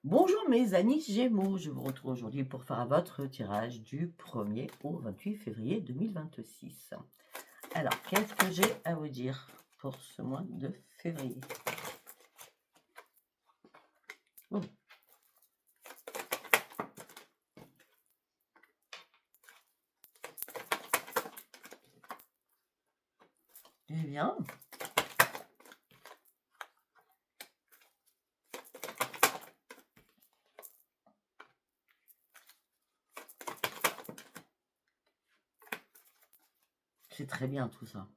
Bonjour mes amis Gémeaux, je vous retrouve aujourd'hui pour faire votre tirage du 1er au 28 février 2026. Alors, qu'est-ce que j'ai à vous dire pour ce mois de février? Oh, eh bien, c'est très bien tout ça.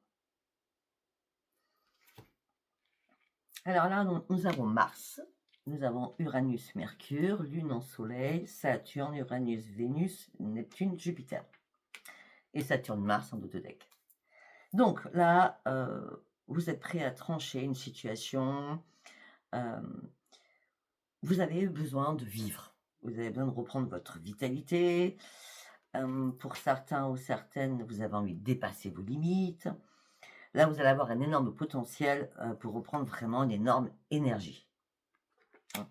Alors là, nous avons Mars, nous avons Uranus, Mercure, Lune en Soleil, Saturne, Uranus, Vénus, Neptune, Jupiter. Et Saturne, Mars en deck. Donc là, vous êtes prêt à trancher une situation. Vous avez besoin de vivre. Vous avez besoin de reprendre votre vitalité. Pour certains ou certaines, vous avez envie de dépasser vos limites. Là, vous allez avoir un énorme potentiel pour reprendre vraiment une énorme énergie. Hein.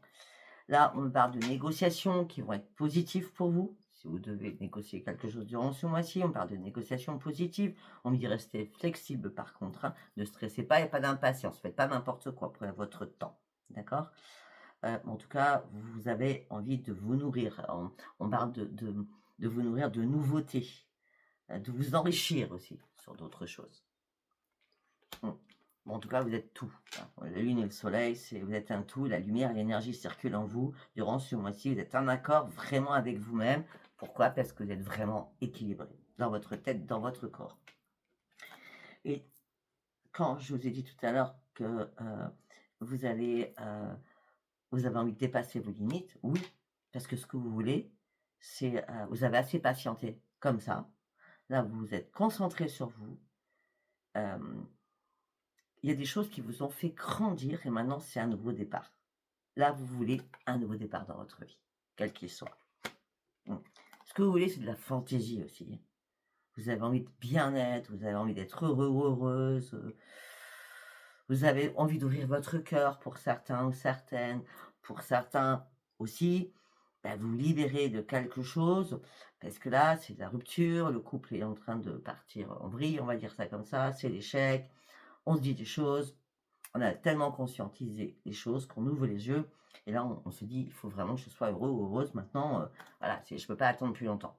Là, on parle de négociations qui vont être positives pour vous. Si vous devez négocier quelque chose durant ce mois-ci, on parle de négociations positives. On me dit restez flexible par contre. Hein. Ne stressez pas et pas d'impatience. Faites pas n'importe quoi. Prenez votre temps. D'accord? En tout cas, vous avez envie de vous nourrir. On parle de vous nourrir de nouveautés, de vous enrichir aussi sur d'autres choses. Bon, en tout cas, vous êtes tout. Hein. La lune et le soleil, vous êtes un tout. La lumière et l'énergie circulent en vous. Durant ce mois-ci, vous êtes en accord vraiment avec vous-même. Pourquoi? Parce que vous êtes vraiment équilibré dans votre tête, dans votre corps. Et quand je vous ai dit tout à l'heure que vous avez envie de dépasser vos limites, oui, parce que ce que vous voulez, c'est, vous avez assez patienté comme ça. Là, vous vous êtes concentré sur vous. Il y a des choses qui vous ont fait grandir et maintenant c'est un nouveau départ. Là, vous voulez un nouveau départ dans votre vie, quel qu'il soit. Ce que vous voulez, c'est de la fantaisie aussi. Vous avez envie de bien-être, vous avez envie d'être heureux ou heureuse. Vous avez envie d'ouvrir votre cœur pour certains ou certaines. Pour certains aussi, vous libérez de quelque chose, parce que là, c'est de la rupture, le couple est en train de partir en vrille, on va dire ça comme ça, c'est l'échec, on se dit des choses, on a tellement conscientisé les choses qu'on ouvre les yeux, et là, on se dit, il faut vraiment que je sois heureux ou heureuse maintenant, voilà, je ne peux pas attendre plus longtemps.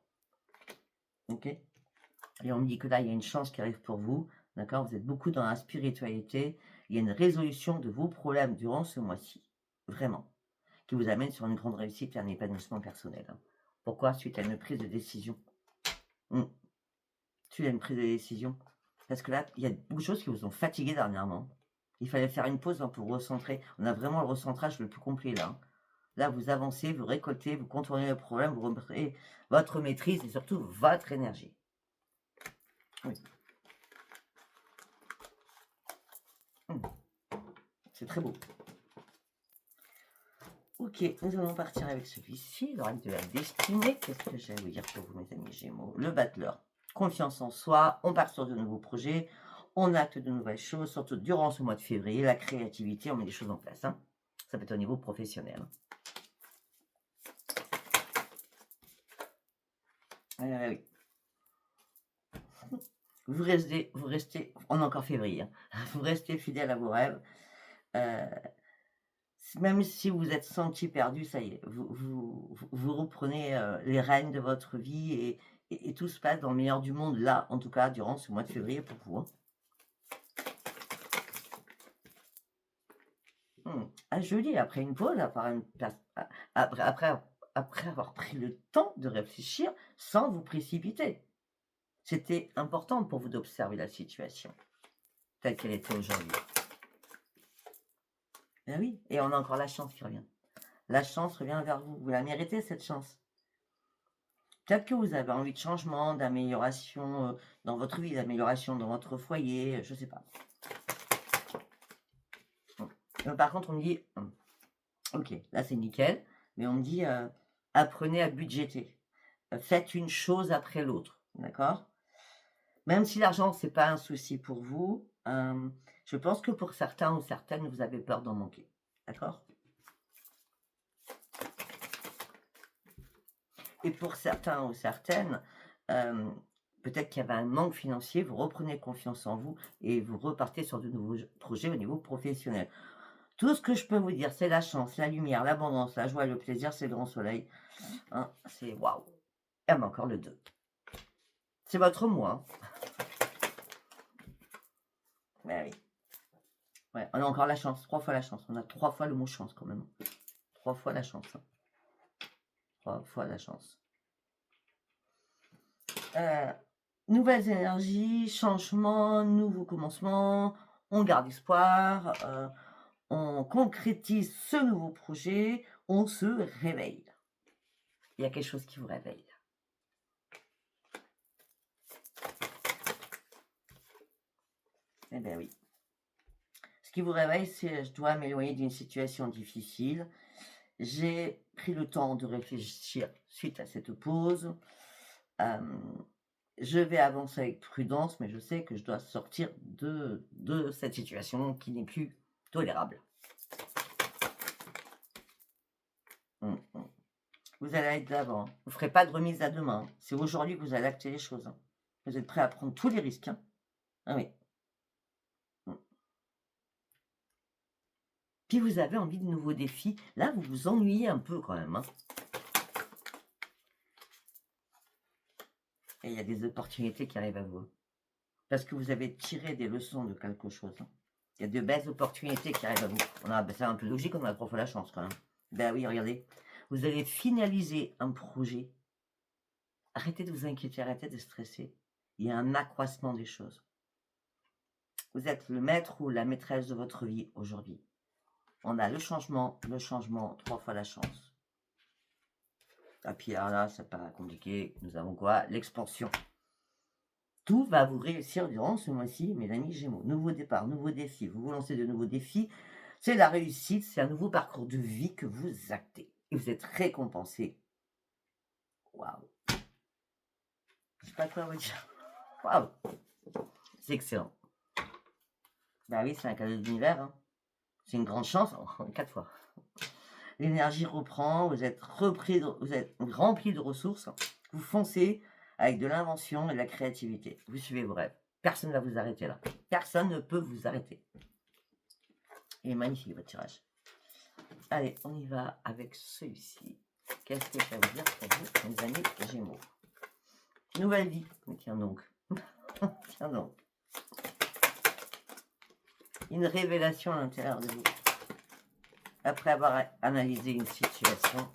Ok? Et on me dit que là, il y a une chance qui arrive pour vous, d'accord? Vous êtes beaucoup dans la spiritualité, il y a une résolution de vos problèmes durant ce mois-ci, vraiment, qui vous amène sur une grande réussite et un épanouissement personnel. Hein. Pourquoi? Suite à une prise de décision. Suite à une prise de décision. Parce que là, il y a beaucoup de choses qui vous ont fatigué dernièrement. Il fallait faire une pause pour vous recentrer. On a vraiment le recentrage le plus complet là. Hein. Là, vous avancez, vous récoltez, vous contournez le problème, vous reprenez votre maîtrise et surtout votre énergie. Oui. C'est très beau. Ok, nous allons partir avec celui-ci, le règne de la destinée. Qu'est-ce que j'ai à vous dire pour vous, mes amis Gémeaux? Le battleur. Confiance en soi, on part sur de nouveaux projets, on acte de nouvelles choses, surtout durant ce mois de février, la créativité, on met des choses en place. Hein. Ça peut être au niveau professionnel. Oui. Vous restez, on est encore février, hein. Vous restez fidèle à vos rêves. Même si vous êtes senti perdu, ça y est, vous reprenez les rênes de votre vie et tout se passe dans le meilleur du monde, là, en tout cas, durant ce mois de février pour vous. Hein. Joli, après une pause, après avoir pris le temps de réfléchir sans vous précipiter. C'était important pour vous d'observer la situation telle qu'elle était aujourd'hui. Ben oui, et on a encore la chance qui revient. La chance revient vers vous. Vous la méritez, cette chance. Peut-être que vous avez envie de changement, d'amélioration dans votre vie, d'amélioration dans votre foyer, je ne sais pas. Par contre, on me dit, ok, là c'est nickel, mais on me dit, apprenez à budgéter. Faites une chose après l'autre, d'accord? Même si l'argent, ce n'est pas un souci pour vous, je pense que pour certains ou certaines, vous avez peur d'en manquer, d'accord? Et pour certains ou certaines, peut-être qu'il y avait un manque financier, vous reprenez confiance en vous et vous repartez sur de nouveaux projets au niveau professionnel. Tout ce que je peux vous dire, c'est la chance, la lumière, l'abondance, la joie, le plaisir, c'est le grand soleil, hein, c'est waouh! Ah mais encore le 2. C'est votre mot, hein? Ouais, oui. Ouais, on a encore la chance, 3 fois la chance. On a 3 fois le mot chance quand même. 3 fois la chance, hein. 3 fois la chance. Nouvelles énergies, changements, nouveaux commencements, on garde espoir, on concrétise ce nouveau projet, on se réveille. Il y a quelque chose qui vous réveille. Eh bien oui. Ce qui vous réveille, c'est je dois m'éloigner d'une situation difficile. J'ai pris le temps de réfléchir suite à cette pause. Je vais avancer avec prudence, mais je sais que je dois sortir de cette situation qui n'est plus tolérable. Vous allez aller de l'avant. Vous ne ferez pas de remise à demain. C'est aujourd'hui que vous allez acter les choses. Vous êtes prêt à prendre tous les risques. Ah oui. Puis vous avez envie de nouveaux défis. Là, vous vous ennuyez un peu quand même. Et il y a des opportunités qui arrivent à vous. Parce que vous avez tiré des leçons de quelque chose. Il y a de belles opportunités qui arrivent à vous. C'est un peu logique, on a 3 fois la chance quand même. Ben oui, regardez. Vous allez finaliser un projet. Arrêtez de vous inquiéter, arrêtez de stresser. Il y a un accroissement des choses. Vous êtes le maître ou la maîtresse de votre vie aujourd'hui. On a le changement, 3 fois la chance. Et puis là, c'est pas compliqué. Nous avons quoi? L'expansion. Tout va vous réussir durant ce mois-ci, mes amis Gémeaux. Nouveau départ, nouveau défi. Vous vous lancez de nouveaux défis. C'est la réussite, c'est un nouveau parcours de vie que vous actez. Et vous êtes récompensé. Waouh! Je sais pas quoi vous dire. Waouh! C'est excellent. Bah oui, c'est un cadeau de l'univers. Hein. C'est une grande chance, 4 fois. L'énergie reprend, vous êtes rempli de ressources, vous foncez avec de l'invention et de la créativité. Vous suivez vos rêves. Personne ne va vous arrêter là. Personne ne peut vous arrêter. Il est magnifique votre tirage. Allez, on y va avec celui-ci. Qu'est-ce que ça veut dire pour vous, mes amis Gémeaux? Nouvelle vie. Mais tiens donc. Tiens donc. Une révélation à l'intérieur de vous. Après avoir analysé une situation,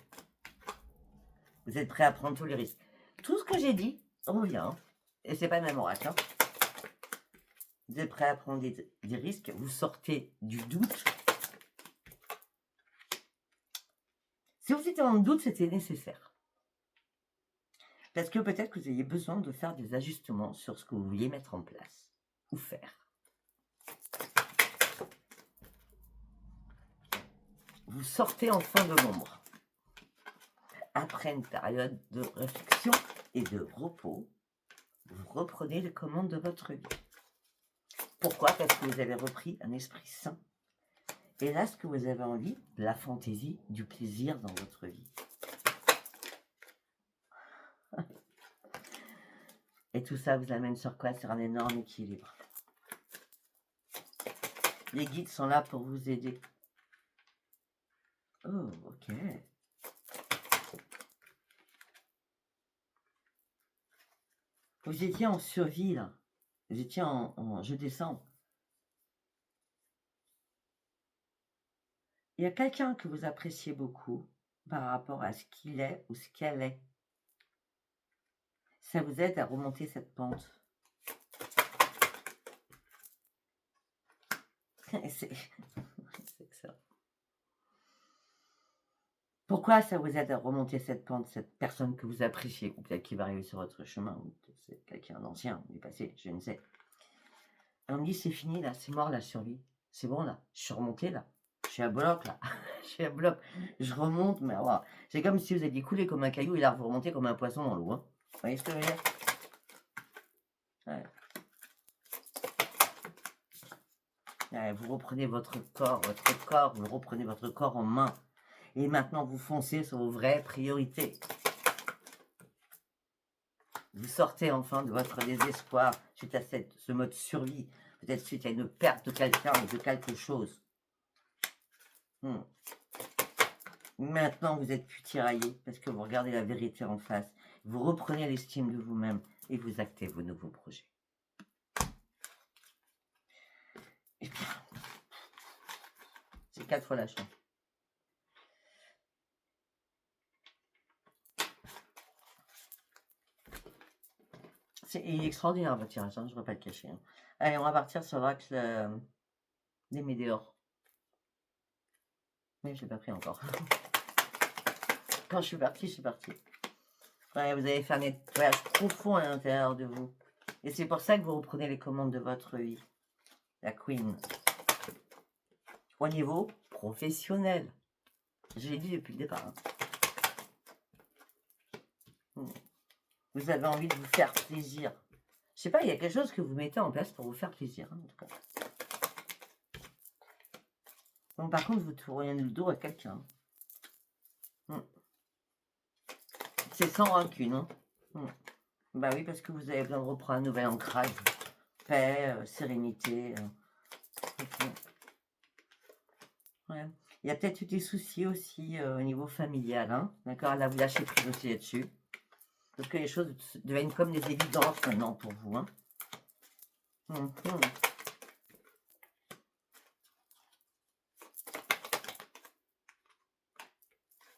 vous êtes prêt à prendre tous les risques. Tout ce que j'ai dit revient. Et c'est pas le même oracle. Hein. Vous êtes prêt à prendre des risques. Vous sortez du doute. Si vous étiez en doute, c'était nécessaire. Parce que peut-être que vous ayez besoin de faire des ajustements sur ce que vous vouliez mettre en place ou faire. Vous sortez enfin de l'ombre. Après une période de réflexion et de repos, vous reprenez les commandes de votre vie. Pourquoi? Parce que vous avez repris un esprit sain. Et là, ce que vous avez envie, de la fantaisie, du plaisir dans votre vie. Et tout ça vous amène sur quoi? Sur un énorme équilibre. Les guides sont là pour vous aider. Oh, ok. Vous étiez en survie, là. Vous étiez en je descends. Il y a quelqu'un que vous appréciez beaucoup par rapport à ce qu'il est ou ce qu'elle est. Ça vous aide à remonter cette pente. C'est excellent. Pourquoi ça vous aide à remonter cette pente, cette personne que vous appréciez, ou peut-être qui va arriver sur votre chemin, ou c'est quelqu'un d'ancien, du passé, je ne sais. On me dit c'est fini là, c'est mort la survie. C'est bon là, je suis remonté là. Je suis à bloc là. Je suis à bloc. Je remonte, mais wow. C'est comme si vous aviez coulé comme un caillou et là vous remontez comme un poisson dans l'eau. Hein. Vous voyez ce que je veux dire? Ouais. Ouais, vous reprenez votre corps, vous reprenez votre corps en main. Et maintenant vous foncez sur vos vraies priorités. Vous sortez enfin de votre désespoir suite à ce mode survie, peut-être suite à une perte de quelqu'un ou de quelque chose. Maintenant, vous êtes plus tiraillé parce que vous regardez la vérité en face. Vous reprenez l'estime de vous-même et vous actez vos nouveaux projets. Et bien, c'est 4 fois la chance. C'est extraordinaire votre tirage, hein, je ne vais pas le cacher. Hein. Allez, on va partir sur l'oracle des météores. Mais je ne l'ai pas pris encore. Quand je suis partie, je suis partie. Ouais, vous avez fait un nettoyage profond à l'intérieur de vous. Et c'est pour ça que vous reprenez les commandes de votre vie. La Queen. Au niveau professionnel. Je l'ai dit depuis le départ. Hein. Vous avez envie de vous faire plaisir. Je sais pas, il y a quelque chose que vous mettez en place pour vous faire plaisir, hein, en tout cas. Bon, par contre, vous tournez le dos à quelqu'un. C'est sans rancune. Hein. Bah oui, parce que vous avez besoin de reprendre un nouvel ancrage. Paix, sérénité. Ouais. Il y a peut-être eu des soucis aussi au niveau familial. Hein. D'accord, là, vous lâchez prise aussi là-dessus. Parce que les choses deviennent comme des évidences maintenant pour vous. Hein.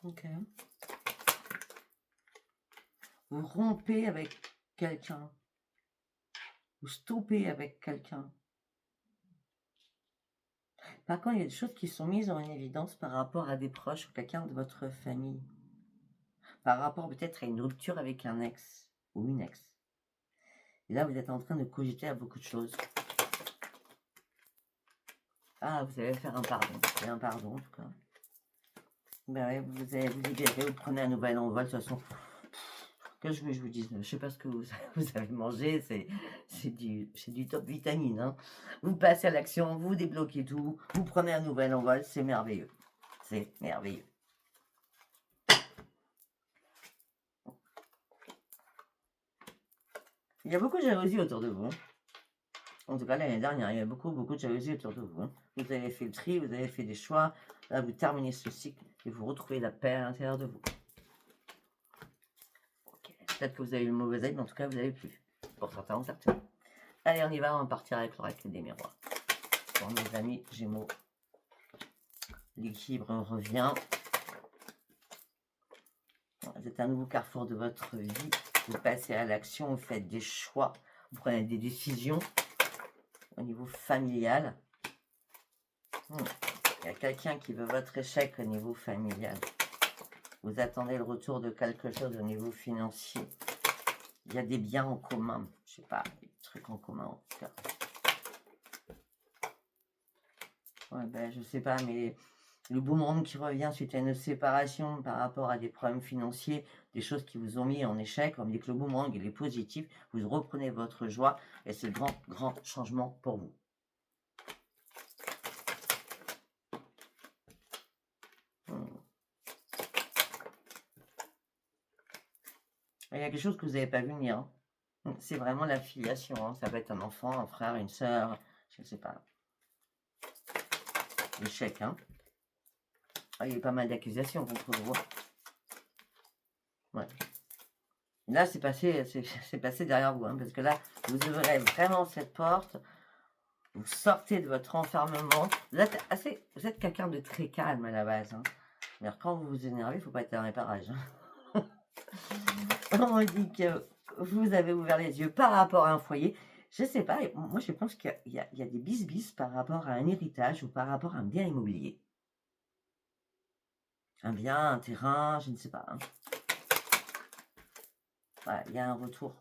Ok. Vous rompez avec quelqu'un. Vous stoppez avec quelqu'un. Par contre, il y a des choses qui sont mises en évidence par rapport à des proches ou quelqu'un de votre famille. Par rapport peut-être à une rupture avec un ex ou une ex. Et là, vous êtes en train de cogiter à beaucoup de choses. Ah, vous allez faire un pardon. C'est un pardon, en tout cas. Ben ouais, vous allez vous libérer, vous prenez un nouvel envol. De toute façon, que je vous dise, je ne sais pas ce que vous avez mangé, c'est du top vitamine. Hein. Vous passez à l'action, vous débloquez tout, vous prenez un nouvel envol, c'est merveilleux. C'est merveilleux. Il y a beaucoup de jalousie autour de vous. Hein. En tout cas, l'année dernière, il y a beaucoup de jalousie autour de vous. Hein. Vous avez fait le tri, vous avez fait des choix. Là, vous terminez ce cycle et vous retrouvez la paix à l'intérieur de vous. Okay. Peut-être que vous avez eu le mauvais œil, mais en tout cas, vous n'avez plus. Pour certains, certains. Allez, on y va, on va partir avec l'oracle des miroirs. Pour mes amis Gémeaux, l'équilibre revient. Vous êtes un nouveau carrefour de votre vie. Vous passez à l'action, vous faites des choix, vous prenez des décisions au niveau familial. Il y a quelqu'un qui veut votre échec au niveau familial. Vous attendez le retour de quelque chose au niveau financier. Il y a des biens en commun. Je ne sais pas, des trucs en commun en tout cas. Ouais, ben, je ne sais pas, mais le boomerang qui revient suite à une séparation par rapport à des problèmes financiers, des choses qui vous ont mis en échec, on me dit que le boomerang il est positif, vous reprenez votre joie et c'est le grand changement pour vous. Il y a quelque chose que vous n'avez pas vu venir. Hein. C'est vraiment la filiation. Hein. Ça peut être un enfant, un frère, une soeur, je ne sais pas. L'échec. Hein. Ah, il y a pas mal d'accusations contre vous. Ouais. Là, c'est passé derrière vous. Hein, parce que là, vous ouvrez vraiment cette porte. Vous sortez de votre enfermement. Vous êtes quelqu'un de très calme à la base. Hein. Mais quand vous vous énervez, il ne faut pas être dans les parages. Hein. On dit que vous avez ouvert les yeux par rapport à un foyer. Je ne sais pas, moi je pense qu'il y a des bis par rapport à un héritage ou par rapport à un bien immobilier. Un bien, un terrain, je ne sais pas. Hein. Voilà, il y a un retour.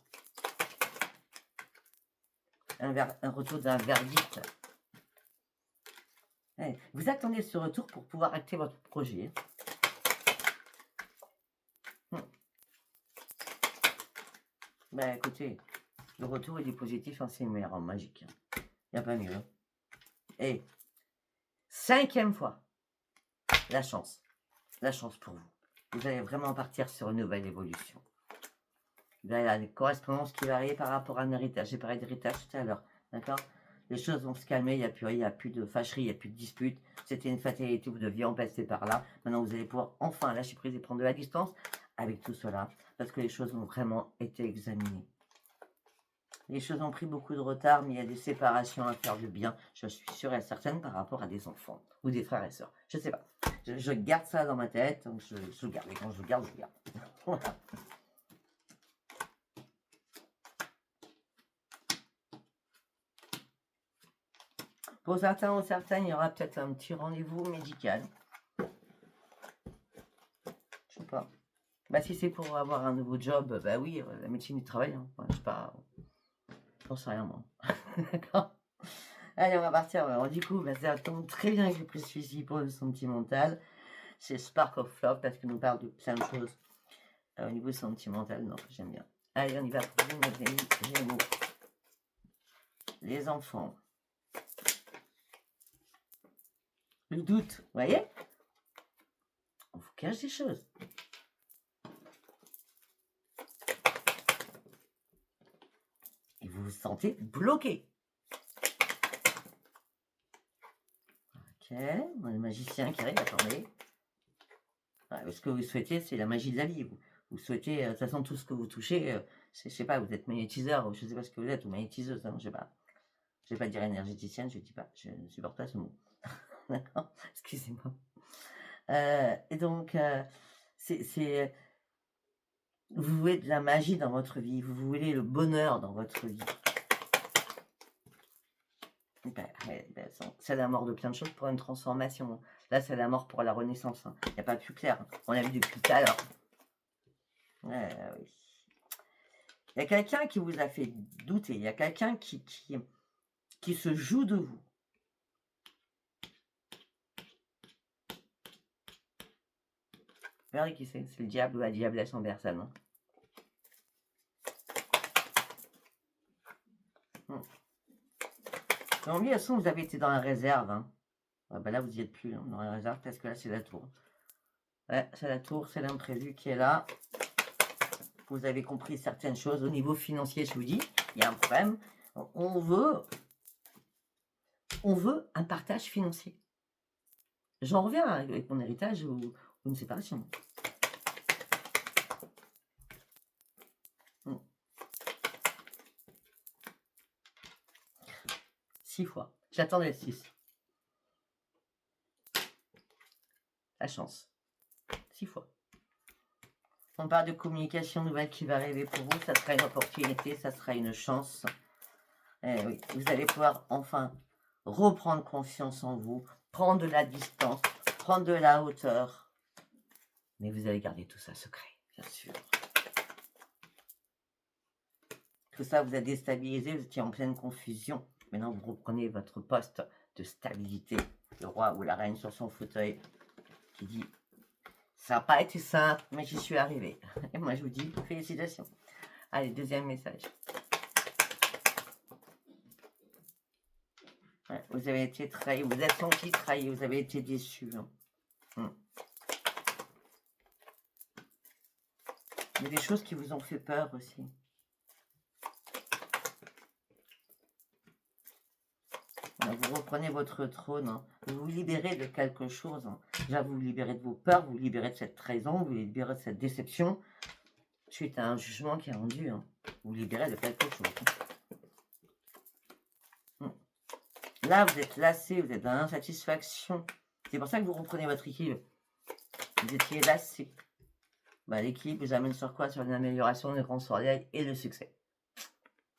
Un retour d'un verdict. Ouais, vous attendez ce retour pour pouvoir acter votre projet. Ben écoutez, le retour il est positif, hein, c'est une meilleure en magique. Il n'y a pas mieux. Hein. Et 5e fois, la chance. La chance pour vous. Vous allez vraiment partir sur une nouvelle évolution. Il va y avoir des correspondances qui varient par rapport à un héritage. J'ai parlé d'héritage tout à l'heure. D'accord? Les choses vont se calmer, il n'y a plus de fâcherie, il n'y a plus de disputes. C'était une fatalité, vous deviez en passer par là. Maintenant, vous allez pouvoir enfin lâcher prise et prendre de la distance avec tout cela, parce que les choses ont vraiment été examinées. Les choses ont pris beaucoup de retard, mais il y a des séparations à faire du bien, je suis sûre et certaine, par rapport à des enfants ou des frères et sœurs. Je ne sais pas. Je garde ça dans ma tête, donc je garde. Et quand je garde, je garde. Voilà. Pour certains ou certaines, il y aura peut-être un petit rendez-vous médical. Je sais pas. Bah, si c'est pour avoir un nouveau job, bah oui, la médecine du travail. Hein. Enfin, je sais pas. J'en sais rien, moi. D'accord. Allez, on va partir. Alors, du coup, bah, ça tombe très bien que j'ai pris celui-ci pour le sentimental. C'est Spark of Love parce qu'il nous parle de plein de choses. Au niveau sentimental, non, j'aime bien. Allez, on y va pour vous, mes amis Gémeaux. Les enfants. Le doute, vous voyez? On vous cache des choses. Et vous vous sentez bloqué. Ok, on a le magicien qui arrive, attendez. Ce que vous souhaitez, c'est la magie de la vie. Vous souhaitez, de toute façon, tout ce que vous touchez, je sais pas, vous êtes magnétiseur, je sais pas ce que vous êtes, ou magnétiseuse, hein, je sais pas. Je vais pas dire énergéticienne, je dis pas, je ne supporte pas ce mot. D'accord? Excusez-moi. Et donc, vous voulez de la magie dans votre vie, vous voulez le bonheur dans votre vie. C'est la mort de plein de choses pour une transformation. Là, c'est la mort pour la renaissance. Il n'y a pas plus clair. On l'a vu depuis tout à l'heure. Oui. Il y a quelqu'un qui vous a fait douter. Il y a quelqu'un qui se joue de vous. Regardez qui c'est. C'est le diable ou la diablesse en personne. Hein. Donc, de toute façon, vous avez été dans la réserve. Hein. Ah, bah là, vous n'y êtes plus hein, dans la réserve parce que là, c'est la tour. Ouais, c'est la tour, c'est l'imprévu qui est là. Vous avez compris certaines choses au niveau financier, je vous dis. Il y a un problème. On veut un partage financier. J'en reviens avec mon héritage ou une séparation. 6 fois. J'attendais le 6. La chance. 6 fois. On parle de communication nouvelle qui va arriver pour vous. Ça sera une opportunité, ça sera une chance. Eh oui, vous allez pouvoir enfin reprendre confiance en vous, prendre de la distance, prendre de la hauteur. Mais vous allez garder tout ça secret, bien sûr. Tout ça vous a déstabilisé, vous étiez en pleine confusion. Maintenant, vous reprenez votre poste de stabilité. Le roi ou la reine sur son fauteuil qui dit « Ça n'a pas été simple, mais j'y suis arrivé. » Et moi, je vous dis « Félicitations. » Allez, deuxième message. Ouais, vous avez été trahi, vous êtes senti trahi, vous avez été déçu. Hein. Il y a des choses qui vous ont fait peur aussi. Vous reprenez votre trône, hein. Vous vous libérez de quelque chose. Hein. Déjà, vous vous libérez de vos peurs, vous vous libérez de cette trahison, vous vous libérez de cette déception, suite à un jugement qui est rendu. Hein. Vous vous libérez de quelque chose. Là, vous êtes lassé, vous êtes dans l'insatisfaction. C'est pour ça que vous reprenez votre équilibre. Vous étiez lassé. Bah, l'équilibre vous amène sur quoi? Sur une amélioration, le grand soleil et le succès.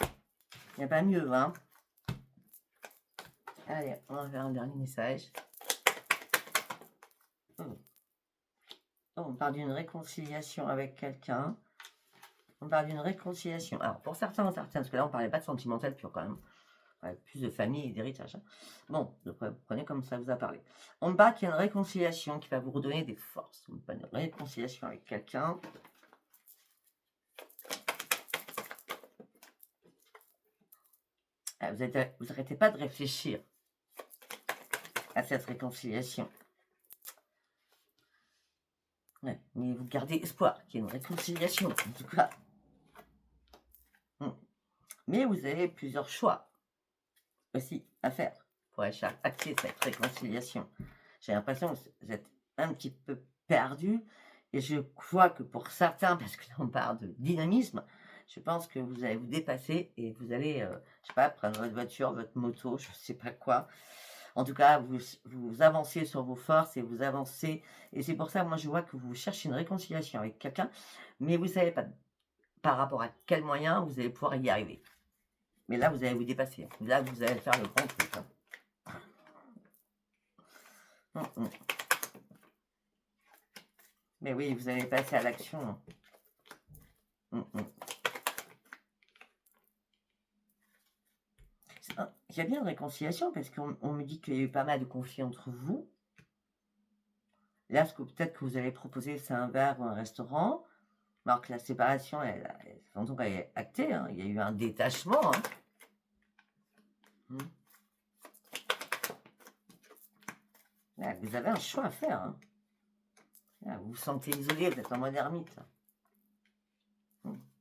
Il n'y a pas mieux, hein? Allez, on va faire un dernier message. On parle d'une réconciliation avec quelqu'un. On parle d'une réconciliation. Alors, pour certains ou certaines, parce que là, on ne parlait pas de sentimental pur quand même. Plus de famille et d'héritage. Hein. Bon, vous prenez comme ça vous a parlé. On parle qu'il y a une réconciliation qui va vous redonner des forces. On parle d'une réconciliation avec quelqu'un. Vous n'arrêtez pas de réfléchir à cette réconciliation. Ouais, mais vous gardez espoir qu'il y ait une réconciliation, en tout cas. Mais vous avez plusieurs choix aussi à faire pour acter cette réconciliation. J'ai l'impression que vous êtes un petit peu perdu et je vois que pour certains, parce que là on parle de dynamisme, je pense que vous allez vous dépasser et vous allez, je sais pas, prendre votre voiture, votre moto, je sais pas quoi. En tout cas, vous avancez sur vos forces et vous avancez et c'est pour ça, moi, je vois que vous cherchez une réconciliation avec quelqu'un, mais vous savez pas par rapport à quels moyens vous allez pouvoir y arriver. Mais là, vous allez vous dépasser. Là, vous allez faire le grand truc, hein. Mmh. Mais oui, vous allez passer à l'action, hein. Il y a bien une réconciliation parce qu'on me dit qu'il y a eu pas mal de conflits entre vous. Là, ce que peut-être que vous allez proposer, c'est un bar ou un restaurant, alors que la séparation, elle est actée, hein. Il y a eu un détachement, hein. Là, vous avez un choix à faire, hein. Là, vous vous sentez isolé, vous êtes en mode ermite.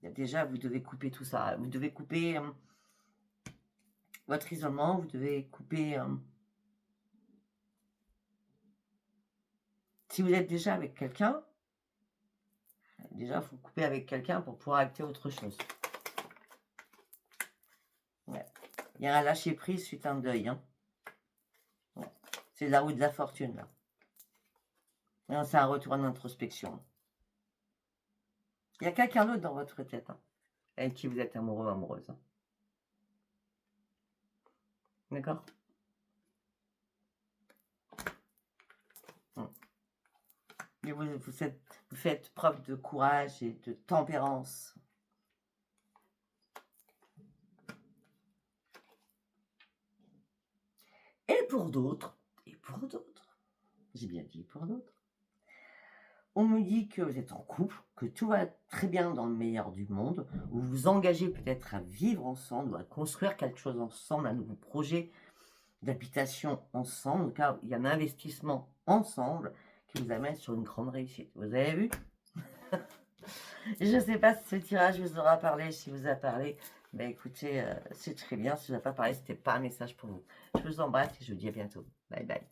Déjà, vous devez couper tout ça. Vous devez couper votre isolement, vous devez couper... si vous êtes déjà avec quelqu'un, déjà, il faut couper avec quelqu'un pour pouvoir acter autre chose. Ouais. Il y a un lâcher-prise suite à un deuil, hein. Ouais. C'est la roue de la fortune, là. C'est un retour en introspection. Il y a quelqu'un d'autre dans votre tête, hein, avec qui vous êtes amoureux, amoureuse, hein. D'accord? Mais vous faites preuve de courage et de tempérance. Et pour d'autres, j'ai bien dit pour d'autres, on me dit que vous êtes en couple, que tout va très bien dans le meilleur du monde, vous vous engagez peut-être à vivre ensemble, à construire quelque chose ensemble, un nouveau projet d'habitation ensemble. En tout cas, il y a un investissement ensemble qui vous amène sur une grande réussite. Vous avez vu? Je ne sais pas si ce tirage vous aura parlé. Si vous a parlé, ben écoutez, c'est très bien. Si vous n'a pas parlé, ce n'était pas un message pour vous. Je vous embrasse et je vous dis à bientôt. Bye bye.